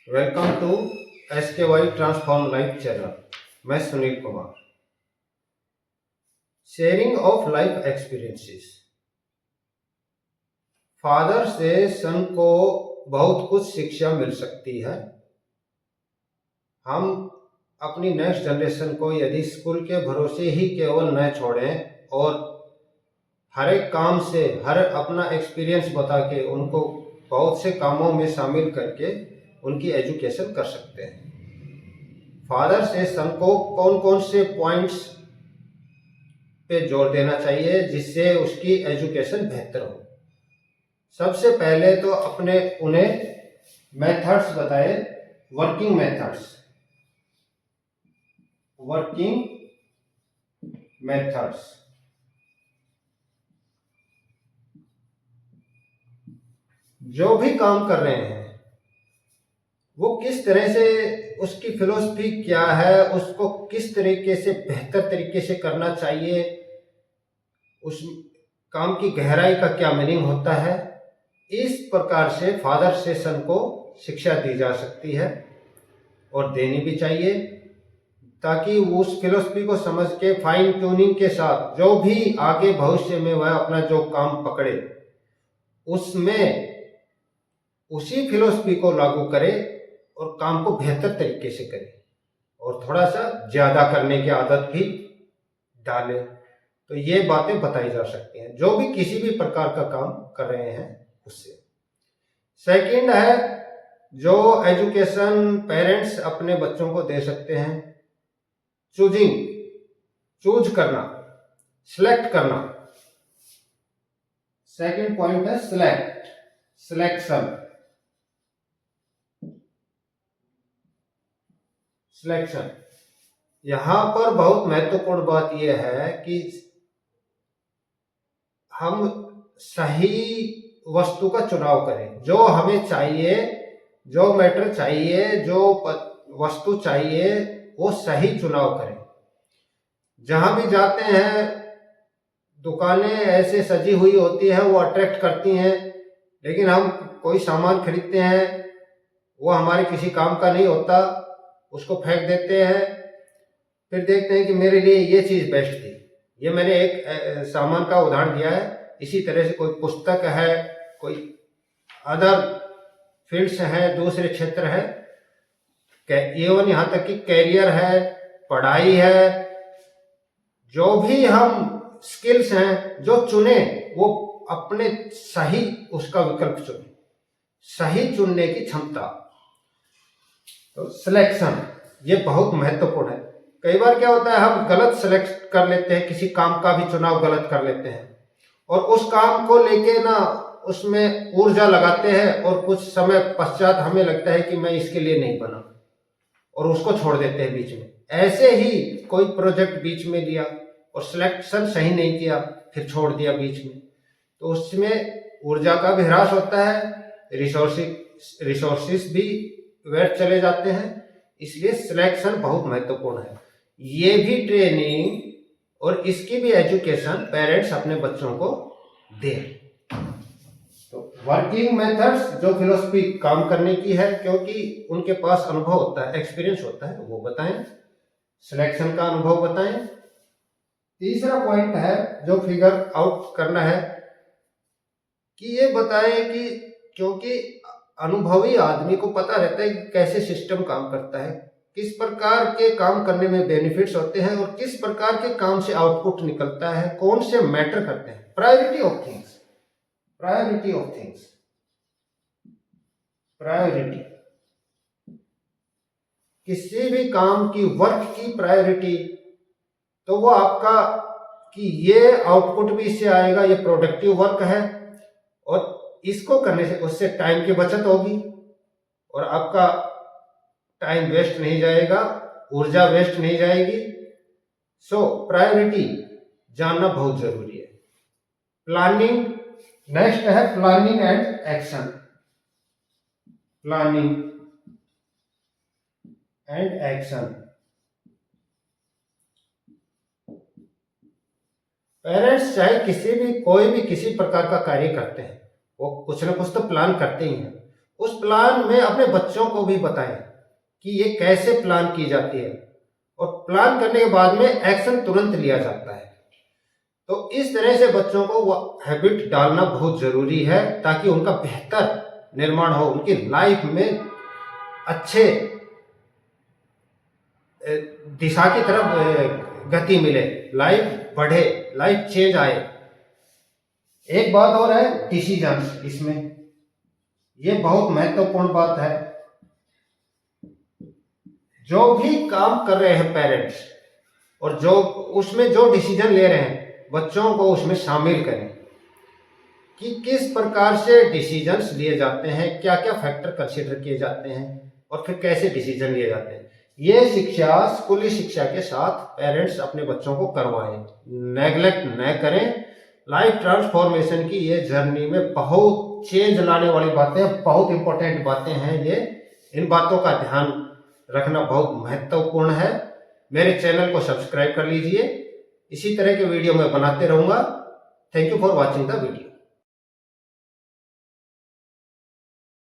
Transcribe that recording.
Welcome to SKY transform life channel. मैं Sunil Kumar. Sharing of life experiences. Father से son को बहुत कुछ शिक्षा मिल सकती है। हम अपनी नेक्स्ट जनरेशन को यदि स्कूल के भरोसे ही केवल न छोड़ें और हर एक काम से हर अपना एक्सपीरियंस बता के उनको बहुत से कामों में शामिल करके उनकी एजुकेशन कर सकते हैं। फादर से सन को कौन कौन से पॉइंट्स पे जोर देना चाहिए जिससे उसकी एजुकेशन बेहतर हो। सबसे पहले तो अपने उन्हें मेथड्स बताए, वर्किंग मेथड्स। जो भी काम कर रहे हैं वो किस तरह से, उसकी फिलॉसफी क्या है, उसको किस तरीके से बेहतर तरीके से करना चाहिए, उस काम की गहराई का क्या मीनिंग होता है, इस प्रकार से फादर से सन को शिक्षा दी जा सकती है और देनी भी चाहिए, ताकि उस फिलॉसफी को समझ के फाइन ट्यूनिंग के साथ जो भी आगे भविष्य में वह अपना जो काम पकड़े उसमें उसी फिलॉसफी को लागू करे और काम को बेहतर तरीके से करे और थोड़ा सा ज्यादा करने की आदत भी डाले। तो ये बातें बताई जा सकती हैं जो भी किसी भी प्रकार का काम कर रहे हैं उससे। सेकंड है जो एजुकेशन पेरेंट्स अपने बच्चों को दे सकते हैं, चूज करना, सिलेक्ट करना। सेकंड पॉइंट है सिलेक्शन। यहां पर बहुत महत्वपूर्ण बात यह है कि हम सही वस्तु का चुनाव करें। जो हमें चाहिए, जो मैटर चाहिए, जो वस्तु चाहिए, वो सही चुनाव करें। जहां भी जाते हैं दुकानें ऐसे सजी हुई होती है, वो अट्रैक्ट करती हैं, लेकिन हम कोई सामान खरीदते हैं वो हमारे किसी काम का नहीं होता, उसको फेंक देते हैं। फिर देखते हैं कि मेरे लिए ये चीज बेस्ट थी। ये मैंने एक सामान का उदाहरण दिया है। इसी तरह से कोई पुस्तक है, कोई अदर फील्ड्स है, दूसरे क्षेत्र है, एवं यहाँ तक कि कैरियर है, पढ़ाई है, जो भी हम स्किल्स हैं जो चुने वो अपने सही उसका विकल्प चुने, सही चुनने की क्षमता। तो सिलेक्शन ये बहुत महत्वपूर्ण है। कई बार क्या होता है हम गलत सिलेक्ट कर लेते हैं, किसी काम का भी चुनाव गलत कर लेते हैं और उस काम को लेके ना उसमें ऊर्जा लगाते हैं और कुछ समय पश्चात हमें लगता है कि मैं इसके लिए नहीं बना और उसको छोड़ देते हैं बीच में। ऐसे ही कोई प्रोजेक्ट बीच में लिया और सिलेक्शन सही नहीं किया, फिर छोड़ दिया बीच में, तो उसमें ऊर्जा का भी ह्रास होता है, रिसोर्सेस भी व्यर्थ चले जाते हैं। इसलिए सिलेक्शन बहुत महत्वपूर्ण है। ये भी ट्रेनिंग और इसकी भी एजुकेशन पेरेंट्स अपने बच्चों को दें। तो वर्किंग मेथड्स, जो फिलॉसफी काम करने की है क्योंकि उनके पास अनुभव होता है, एक्सपीरियंस होता है, वो बताएं। सिलेक्शन का अनुभव बताएं। तीसरा पॉइंट है जो फिगर आउट करना है कि ये बताएं कि क्योंकि अनुभवी आदमी को पता रहता है कि कैसे सिस्टम काम करता है, किस प्रकार के काम करने में बेनिफिट्स होते हैं और किस प्रकार के काम से आउटपुट निकलता है, कौन से मैटर करते हैं। प्रायोरिटी ऑफ थिंग्स, किसी भी काम की, वर्क की प्रायोरिटी, तो वो आपका कि ये आउटपुट भी इससे आएगा, ये प्रोडक्टिव वर्क है और इसको करने से उससे टाइम की बचत होगी और आपका टाइम वेस्ट नहीं जाएगा, ऊर्जा वेस्ट नहीं जाएगी। सो प्रायोरिटी जानना बहुत जरूरी है। प्लानिंग नेक्स्ट है, प्लानिंग एंड एक्शन। पेरेंट्स चाहे कोई भी किसी प्रकार का कार्य करते हैं, वो कुछ ना कुछ तो प्लान करते ही हैं। उस प्लान में अपने बच्चों को भी बताएं कि ये कैसे प्लान की जाती है, और प्लान करने के बाद में एक्शन तुरंत लिया जाता है। तो इस तरह से बच्चों को वो हैबिट डालना बहुत जरूरी है, ताकि उनका बेहतर निर्माण हो, उनकी लाइफ में अच्छे दिशा की तरफ गति मिले, लाइफ बढ़े, लाइफ चेंज आए। एक बात और है डिसीजंस, इसमें ये बहुत महत्वपूर्ण बात है। जो भी काम कर रहे हैं पेरेंट्स, और जो उसमें जो डिसीजन ले रहे हैं, बच्चों को उसमें शामिल करें कि किस प्रकार से डिसीजंस लिए जाते हैं, क्या क्या फैक्टर कंसीडर किए जाते हैं, और फिर कैसे डिसीजन लिए जाते हैं। ये शिक्षा स्कूली शिक्षा के साथ पेरेंट्स अपने बच्चों को करवाएं, नेग्लेक्ट न करें। लाइफ ट्रांसफॉर्मेशन की ये जर्नी में बहुत चेंज लाने वाली बातें, बहुत इंपॉर्टेंट बातें हैं ये। इन बातों का ध्यान रखना बहुत महत्वपूर्ण है। मेरे चैनल को सब्सक्राइब कर लीजिए, इसी तरह के वीडियो मैं बनाते रहूंगा। Thank you for watching the video.